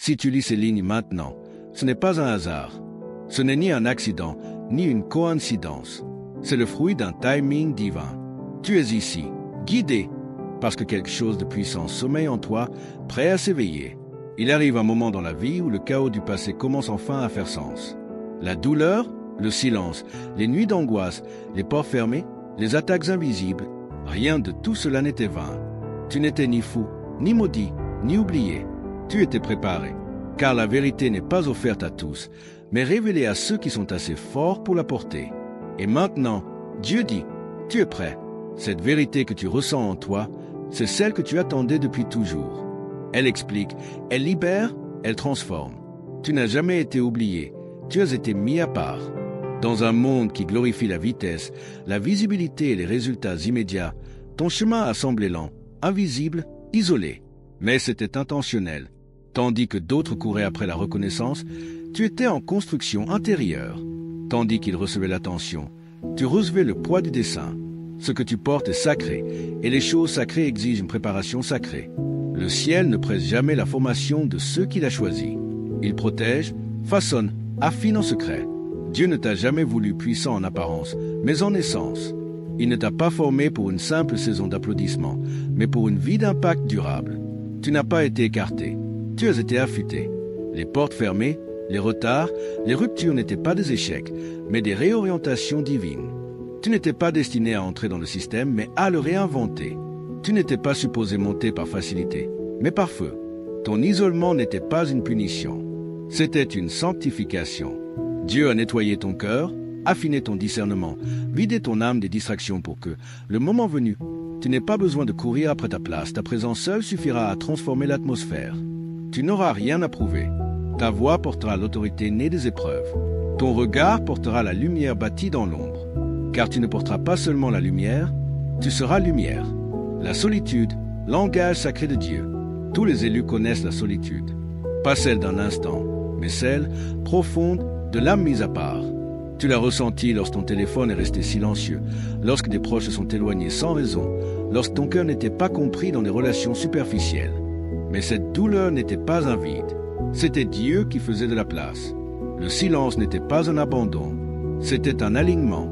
Si tu lis ces lignes maintenant, ce n'est pas un hasard. Ce n'est ni un accident, ni une coïncidence. C'est le fruit d'un timing divin. Tu es ici, guidé, parce que quelque chose de puissant sommeille en toi, prêt à s'éveiller. Il arrive un moment dans la vie où le chaos du passé commence enfin à faire sens. La douleur, le silence, les nuits d'angoisse, les portes fermées, les attaques invisibles, rien de tout cela n'était vain. Tu n'étais ni fou, ni maudit, ni oublié. Tu étais préparé, car la vérité n'est pas offerte à tous, mais révélée à ceux qui sont assez forts pour la porter. Et maintenant, Dieu dit, tu es prêt. Cette vérité que tu ressens en toi, c'est celle que tu attendais depuis toujours. Elle explique, elle libère, elle transforme. Tu n'as jamais été oublié, tu as été mis à part. Dans un monde qui glorifie la vitesse, la visibilité et les résultats immédiats, ton chemin a semblé lent, invisible, isolé. Mais c'était intentionnel. Tandis que d'autres couraient après la reconnaissance, tu étais en construction intérieure. Tandis qu'ils recevaient l'attention, tu recevais le poids du dessein. Ce que tu portes est sacré, et les choses sacrées exigent une préparation sacrée. Le ciel ne presse jamais la formation de ceux qu'il a choisis. Il protège, façonne, affine en secret. Dieu ne t'a jamais voulu puissant en apparence, mais en essence. Il ne t'a pas formé pour une simple saison d'applaudissements, mais pour une vie d'impact durable. Tu n'as pas été écarté, tu as été affûté. Les portes fermées, les retards, les ruptures n'étaient pas des échecs, mais des réorientations divines. Tu n'étais pas destiné à entrer dans le système, mais à le réinventer. Tu n'étais pas supposé monter par facilité, mais par feu. Ton isolement n'était pas une punition, c'était une sanctification. Dieu a nettoyé ton cœur, affiné ton discernement, vidé ton âme des distractions pour que, le moment venu, tu n'aies pas besoin de courir après ta place. Ta présence seule suffira à transformer l'atmosphère. Tu n'auras rien à prouver. Ta voix portera l'autorité née des épreuves. Ton regard portera la lumière bâtie dans l'ombre. Car tu ne porteras pas seulement la lumière, tu seras lumière. La solitude, langage sacré de Dieu. Tous les élus connaissent la solitude. Pas celle d'un instant, mais celle profonde de l'âme mise à part. Tu l'as ressenti lorsque ton téléphone est resté silencieux, lorsque des proches se sont éloignés sans raison, lorsque ton cœur n'était pas compris dans des relations superficielles. Mais cette douleur n'était pas un vide. C'était Dieu qui faisait de la place. Le silence n'était pas un abandon. C'était un alignement.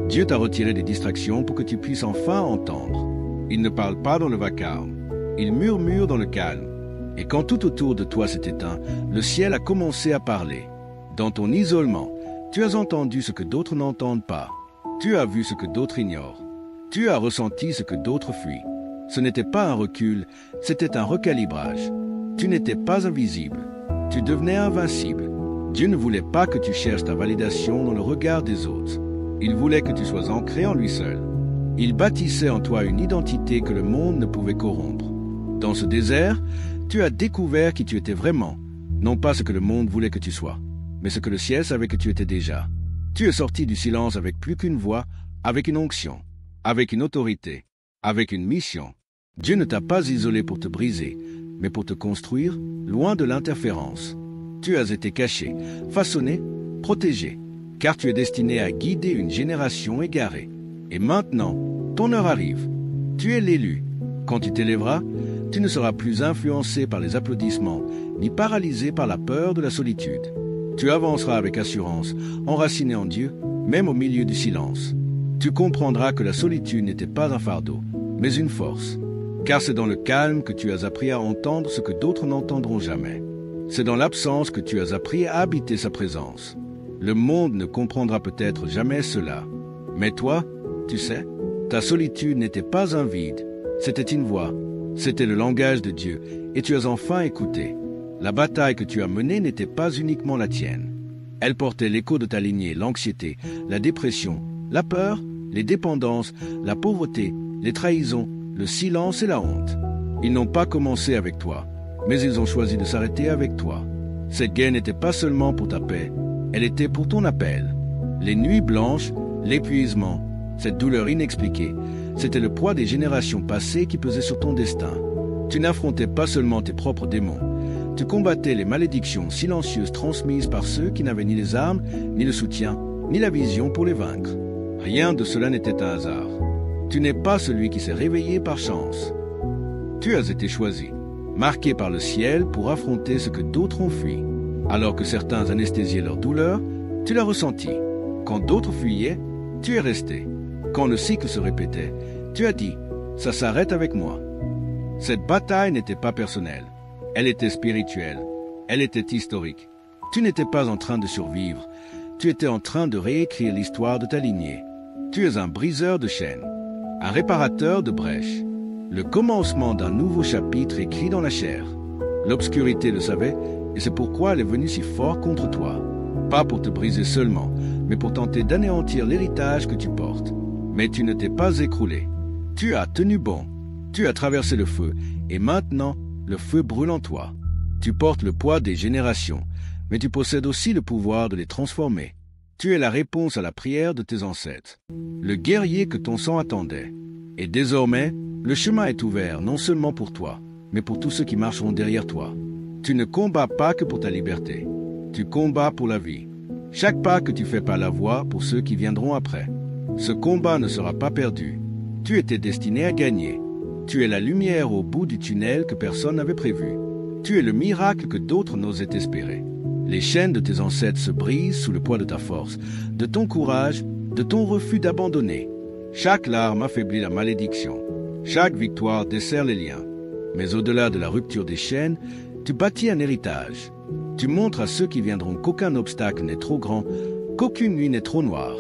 Dieu t'a retiré des distractions pour que tu puisses enfin entendre. Il ne parle pas dans le vacarme. Il murmure dans le calme. Et quand tout autour de toi s'est éteint, le ciel a commencé à parler. Dans ton isolement, tu as entendu ce que d'autres n'entendent pas. Tu as vu ce que d'autres ignorent. Tu as ressenti ce que d'autres fuient. Ce n'était pas un recul, c'était un recalibrage. Tu n'étais pas invisible. Tu devenais invincible. Dieu ne voulait pas que tu cherches ta validation dans le regard des autres. Il voulait que tu sois ancré en lui seul. Il bâtissait en toi une identité que le monde ne pouvait corrompre. Dans ce désert, tu as découvert qui tu étais vraiment, non pas ce que le monde voulait que tu sois, mais ce que le ciel savait que tu étais déjà. Tu es sorti du silence avec plus qu'une voix, avec une onction, avec une autorité, avec une mission. Dieu ne t'a pas isolé pour te briser, mais pour te construire, loin de l'interférence. Tu as été caché, façonné, protégé, car tu es destiné à guider une génération égarée. Et maintenant, ton heure arrive. Tu es l'élu. Quand tu t'élèveras, tu ne seras plus influencé par les applaudissements, ni paralysé par la peur de la solitude. Tu avanceras avec assurance, enraciné en Dieu, même au milieu du silence. Tu comprendras que la solitude n'était pas un fardeau, mais une force. Car c'est dans le calme que tu as appris à entendre ce que d'autres n'entendront jamais. C'est dans l'absence que tu as appris à habiter sa présence. Le monde ne comprendra peut-être jamais cela. Mais toi, tu sais, ta solitude n'était pas un vide, c'était une voix, c'était le langage de Dieu, et tu as enfin écouté. La bataille que tu as menée n'était pas uniquement la tienne. Elle portait l'écho de ta lignée, l'anxiété, la dépression, la peur, les dépendances, la pauvreté, les trahisons, le silence et la honte. Ils n'ont pas commencé avec toi, mais ils ont choisi de s'arrêter avec toi. Cette guerre n'était pas seulement pour ta paix, elle était pour ton appel. Les nuits blanches, l'épuisement, cette douleur inexpliquée, c'était le poids des générations passées qui pesait sur ton destin. Tu n'affrontais pas seulement tes propres démons, tu combattais les malédictions silencieuses transmises par ceux qui n'avaient ni les armes, ni le soutien, ni la vision pour les vaincre. Rien de cela n'était un hasard. Tu n'es pas celui qui s'est réveillé par chance. Tu as été choisi. marqués par le ciel pour affronter ce que d'autres ont fui. Alors que certains anesthésiaient leur douleur, tu l'as ressenti. Quand d'autres fuyaient, tu es resté. Quand le cycle se répétait, tu as dit « ça s'arrête avec moi ». Cette bataille n'était pas personnelle, elle était spirituelle, elle était historique. Tu n'étais pas en train de survivre, tu étais en train de réécrire l'histoire de ta lignée. Tu es un briseur de chaînes, un réparateur de brèches, le commencement d'un nouveau chapitre écrit dans la chair. L'obscurité le savait, et c'est pourquoi elle est venue si fort contre toi. Pas pour te briser seulement, mais pour tenter d'anéantir l'héritage que tu portes. Mais tu ne t'es pas écroulé. Tu as tenu bon. Tu as traversé le feu, et maintenant, le feu brûle en toi. Tu portes le poids des générations, mais tu possèdes aussi le pouvoir de les transformer. Tu es la réponse à la prière de tes ancêtres, le guerrier que ton sang attendait. Et désormais, le chemin est ouvert non seulement pour toi, mais pour tous ceux qui marcheront derrière toi. Tu ne combats pas que pour ta liberté, tu combats pour la vie. Chaque pas que tu fais par la voie pour ceux qui viendront après. Ce combat ne sera pas perdu. Tu étais destiné à gagner. Tu es la lumière au bout du tunnel que personne n'avait prévu. Tu es le miracle que d'autres n'osaient espérer. Les chaînes de tes ancêtres se brisent sous le poids de ta force, de ton courage, de ton refus d'abandonner. Chaque larme affaiblit la malédiction. Chaque victoire desserre les liens. Mais au-delà de la rupture des chaînes, tu bâtis un héritage. Tu montres à ceux qui viendront qu'aucun obstacle n'est trop grand, qu'aucune nuit n'est trop noire,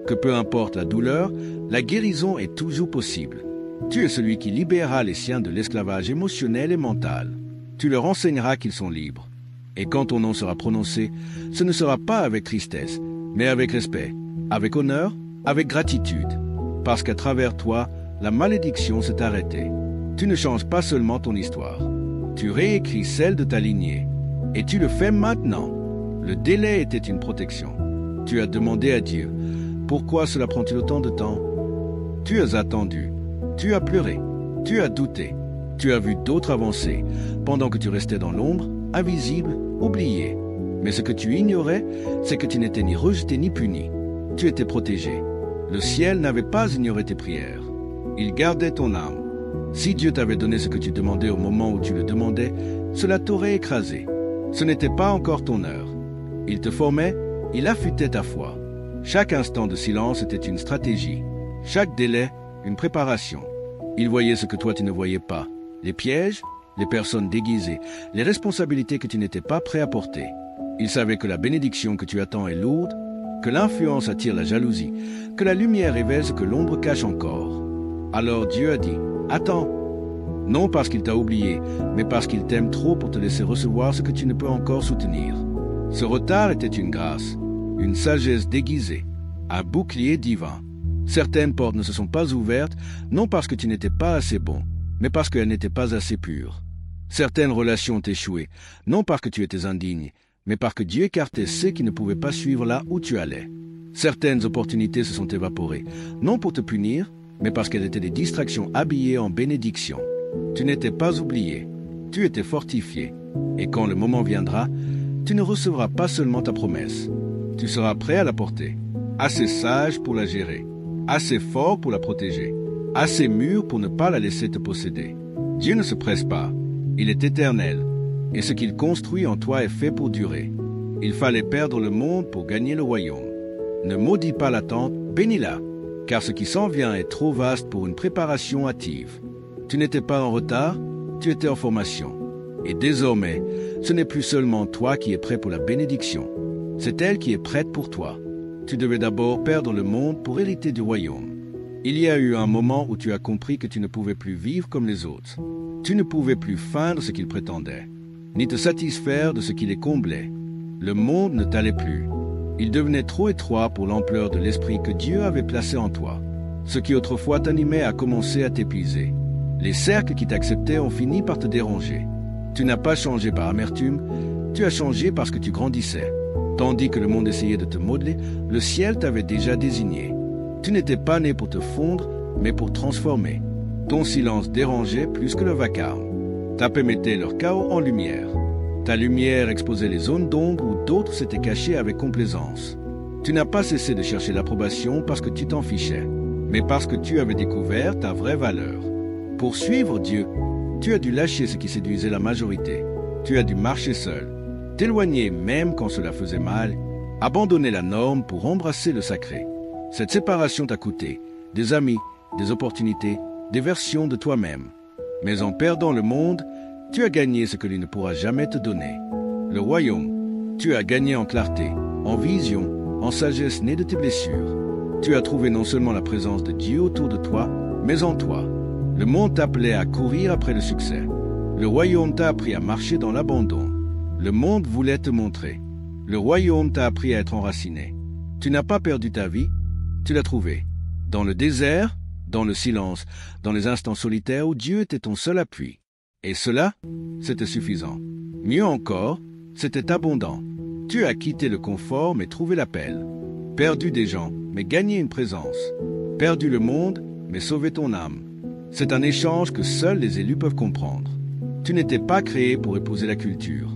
que peu importe la douleur, la guérison est toujours possible. Tu es celui qui libérera les siens de l'esclavage émotionnel et mental. Tu leur enseigneras qu'ils sont libres. Et quand ton nom sera prononcé, ce ne sera pas avec tristesse, mais avec respect, avec honneur, avec gratitude. Parce qu'à travers toi, la malédiction s'est arrêtée. Tu ne changes pas seulement ton histoire. Tu réécris celle de ta lignée. Et tu le fais maintenant. Le délai était une protection. Tu as demandé à Dieu, pourquoi cela prend-il autant de temps? Tu as attendu. Tu as pleuré. Tu as douté. Tu as vu d'autres avancer, pendant que tu restais dans l'ombre, invisible, oublié. Mais ce que tu ignorais, c'est que tu n'étais ni rejeté ni puni. Tu étais protégé. Le ciel n'avait pas ignoré tes prières. Il gardait ton âme. Si Dieu t'avait donné ce que tu demandais au moment où tu le demandais, cela t'aurait écrasé. Ce n'était pas encore ton heure. Il te formait, il affûtait ta foi. Chaque instant de silence était une stratégie. Chaque délai, une préparation. Il voyait ce que toi tu ne voyais pas. Les pièges, les personnes déguisées, les responsabilités que tu n'étais pas prêt à porter. Il savait que la bénédiction que tu attends est lourde, que l'influence attire la jalousie, que la lumière révèle ce que l'ombre cache encore. Alors Dieu a dit, attends. Non parce qu'il t'a oublié, mais parce qu'il t'aime trop pour te laisser recevoir ce que tu ne peux encore soutenir. Ce retard était une grâce, une sagesse déguisée, un bouclier divin. Certaines portes ne se sont pas ouvertes, non parce que tu n'étais pas assez bon, mais parce qu'elles n'étaient pas assez pures. Certaines relations ont échoué, non parce que tu étais indigne, mais parce que Dieu écartait ceux qui ne pouvaient pas suivre là où tu allais. Certaines opportunités se sont évaporées, non pour te punir, mais parce qu'elles étaient des distractions habillées en bénédiction. Tu n'étais pas oublié, tu étais fortifié, et quand le moment viendra, tu ne recevras pas seulement ta promesse. Tu seras prêt à la porter, assez sage pour la gérer, assez fort pour la protéger, assez mûr pour ne pas la laisser te posséder. Dieu ne se presse pas, il est éternel, et ce qu'il construit en toi est fait pour durer. Il fallait perdre le monde pour gagner le royaume. Ne maudis pas l'attente, bénis-la, car ce qui s'en vient est trop vaste pour une préparation hâtive. Tu n'étais pas en retard, tu étais en formation. Et désormais, ce n'est plus seulement toi qui es prêt pour la bénédiction, c'est elle qui est prête pour toi. Tu devais d'abord perdre le monde pour hériter du royaume. Il y a eu un moment où tu as compris que tu ne pouvais plus vivre comme les autres. Tu ne pouvais plus feindre ce qu'ils prétendaient, ni te satisfaire de ce qui les comblait. Le monde ne t'allait plus. Il devenait trop étroit pour l'ampleur de l'esprit que Dieu avait placé en toi. Ce qui autrefois t'animait a commencé à t'épuiser. Les cercles qui t'acceptaient ont fini par te déranger. Tu n'as pas changé par amertume, tu as changé parce que tu grandissais. Tandis que le monde essayait de te modeler, le ciel t'avait déjà désigné. Tu n'étais pas né pour te fondre, mais pour transformer. Ton silence dérangeait plus que le vacarme. Ta paix mettait leur chaos en lumière. Ta lumière exposait les zones d'ombre où d'autres s'étaient cachés avec complaisance. Tu n'as pas cessé de chercher l'approbation parce que tu t'en fichais, mais parce que tu avais découvert ta vraie valeur. Pour suivre Dieu, Tu as dû lâcher ce qui séduisait la majorité. Tu as dû marcher seul, t'éloigner même quand cela faisait mal, abandonner la norme pour embrasser le sacré. Cette séparation t'a coûté des amis, des opportunités, des versions de toi-même. Mais en perdant le monde, tu as gagné ce que lui ne pourra jamais te donner. Le royaume. Tu as gagné en clarté, en vision, en sagesse née de tes blessures. Tu as trouvé non seulement la présence de Dieu autour de toi, mais en toi. Le monde t'appelait à courir après le succès. Le royaume t'a appris à marcher dans l'abandon. Le monde voulait te montrer. Le royaume t'a appris à être enraciné. Tu n'as pas perdu ta vie, tu l'as trouvée. Dans le désert, dans le silence, dans les instants solitaires où Dieu était ton seul appui. Et cela, c'était suffisant. Mieux encore, c'était abondant. Tu as quitté le confort mais trouvé l'appel. Perdu des gens, mais gagné une présence. Perdu le monde, mais sauvé ton âme. C'est un échange que seuls les élus peuvent comprendre. Tu n'étais pas créé pour épouser la culture,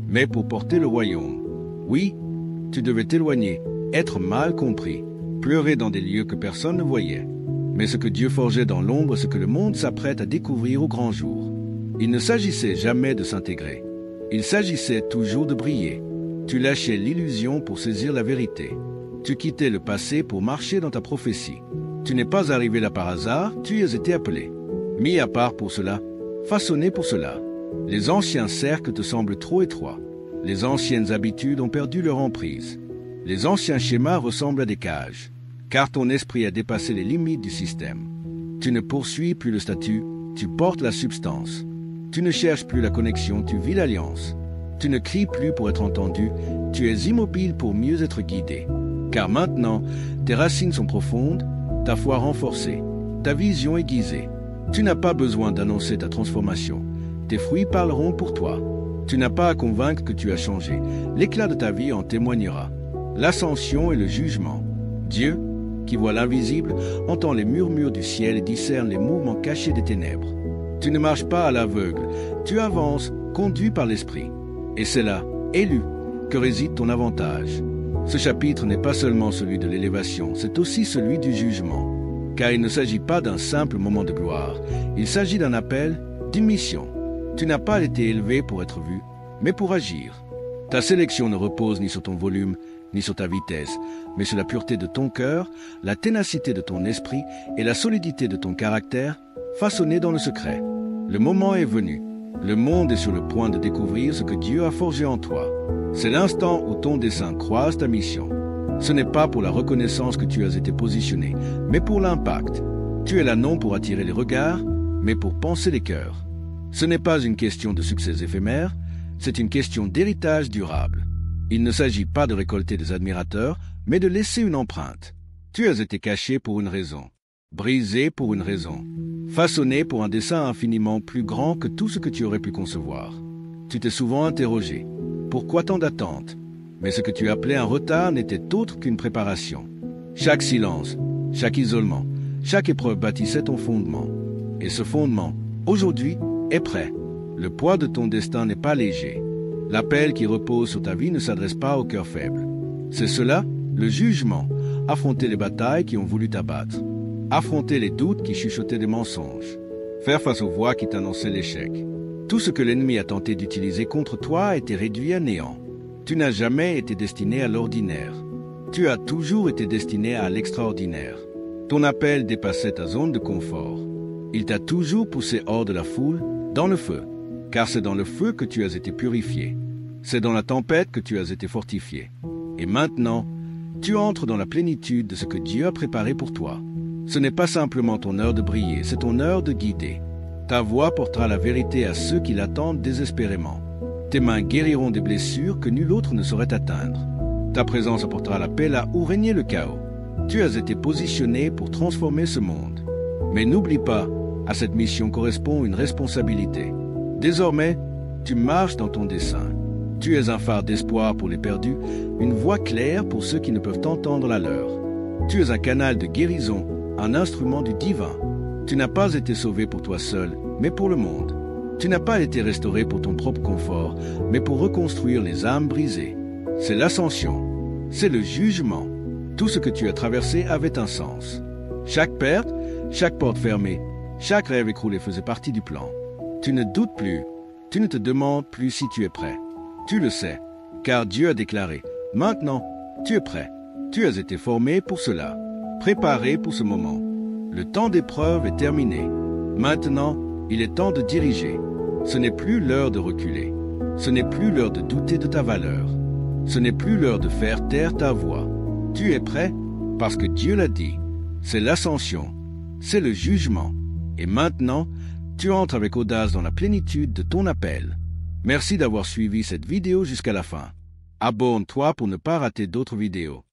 mais pour porter le royaume. Oui, tu devais t'éloigner, être mal compris, pleurer dans des lieux que personne ne voyait. Mais ce que Dieu forgeait dans l'ombre, ce que le monde s'apprête à découvrir au grand jour. Il ne s'agissait jamais de s'intégrer. Il s'agissait toujours de briller. Tu lâchais l'illusion pour saisir la vérité. Tu quittais le passé pour marcher dans ta prophétie. Tu n'es pas arrivé là par hasard, tu y as été appelé. Mis à part pour cela, façonné pour cela. Les anciens cercles te semblent trop étroits. Les anciennes habitudes ont perdu leur emprise. Les anciens schémas ressemblent à des cages, car ton esprit a dépassé les limites du système. Tu ne poursuis plus le statut, tu portes la substance. Tu ne cherches plus la connexion, tu vis l'alliance. Tu ne cries plus pour être entendu, tu es immobile pour mieux être guidé. Car maintenant, tes racines sont profondes, ta foi renforcée, ta vision aiguisée. Tu n'as pas besoin d'annoncer ta transformation. Tes fruits parleront pour toi. Tu n'as pas à convaincre que tu as changé. L'éclat de ta vie en témoignera. L'ascension et le jugement. Dieu, qui voit l'invisible, entend les murmures du ciel et discerne les mouvements cachés des ténèbres. Tu ne marches pas à l'aveugle. Tu avances, conduit par l'esprit. Et c'est là, élu, que réside ton avantage. Ce chapitre n'est pas seulement celui de l'élévation, c'est aussi celui du jugement. Car il ne s'agit pas d'un simple moment de gloire. Il s'agit d'un appel, d'une mission. Tu n'as pas été élevé pour être vu, mais pour agir. Ta sélection ne repose ni sur ton volume, ni sur ta vitesse, mais sur la pureté de ton cœur, la ténacité de ton esprit et la solidité de ton caractère, façonné dans le secret. Le moment est venu. Le monde est sur le point de découvrir ce que Dieu a forgé en toi. C'est l'instant où ton dessein croise ta mission. Ce n'est pas pour la reconnaissance que tu as été positionné, mais pour l'impact. Tu es là non pour attirer les regards, mais pour penser les cœurs. Ce n'est pas une question de succès éphémère, c'est une question d'héritage durable. Il ne s'agit pas de récolter des admirateurs, mais de laisser une empreinte. Tu as été caché pour une raison, brisé pour une raison, façonné pour un dessein infiniment plus grand que tout ce que tu aurais pu concevoir. Tu t'es souvent interrogé. Pourquoi tant d'attente? Mais ce que tu appelais un retard n'était autre qu'une préparation. Chaque silence, chaque isolement, chaque épreuve bâtissait ton fondement. Et ce fondement, aujourd'hui, est prêt. Le poids de ton destin n'est pas léger. L'appel qui repose sur ta vie ne s'adresse pas au cœur faible. C'est cela, le jugement, affronter les batailles qui ont voulu t'abattre, affronter les doutes qui chuchotaient des mensonges, faire face aux voix qui t'annonçaient l'échec. Tout ce que l'ennemi a tenté d'utiliser contre toi a été réduit à néant. Tu n'as jamais été destiné à l'ordinaire. Tu as toujours été destiné à l'extraordinaire. Ton appel dépassait ta zone de confort. Il t'a toujours poussé hors de la foule, dans le feu, car c'est dans le feu que tu as été purifié. C'est dans la tempête que tu as été fortifié. Et maintenant, tu entres dans la plénitude de ce que Dieu a préparé pour toi. Ce n'est pas simplement ton heure de briller, c'est ton heure de guider. Ta voix portera la vérité à ceux qui l'attendent désespérément. Tes mains guériront des blessures que nul autre ne saurait atteindre. Ta présence apportera la paix là où régnait le chaos. Tu as été positionné pour transformer ce monde. Mais n'oublie pas, à cette mission correspond une responsabilité. Désormais, tu marches dans ton dessein. Tu es un phare d'espoir pour les perdus, une voix claire pour ceux qui ne peuvent entendre la leur. Tu es un canal de guérison, un instrument du divin. Tu n'as pas été sauvé pour toi seul, mais pour le monde. Tu n'as pas été restauré pour ton propre confort, mais pour reconstruire les âmes brisées. C'est l'ascension, c'est le jugement. Tout ce que tu as traversé avait un sens. Chaque perte, chaque porte fermée, chaque rêve écroulé faisait partie du plan. Tu ne doutes plus. Tu ne te demandes plus si tu es prêt. Tu le sais, car Dieu a déclaré, maintenant, tu es prêt. Tu as été formé pour cela, préparé pour ce moment. Le temps d'épreuve est terminé. Maintenant, il est temps de diriger. Ce n'est plus l'heure de reculer. Ce n'est plus l'heure de douter de ta valeur. Ce n'est plus l'heure de faire taire ta voix. Tu es prêt parce que Dieu l'a dit. C'est l'ascension. C'est le jugement. Et maintenant, tu entres avec audace dans la plénitude de ton appel. Merci d'avoir suivi cette vidéo jusqu'à la fin. Abonne-toi pour ne pas rater d'autres vidéos.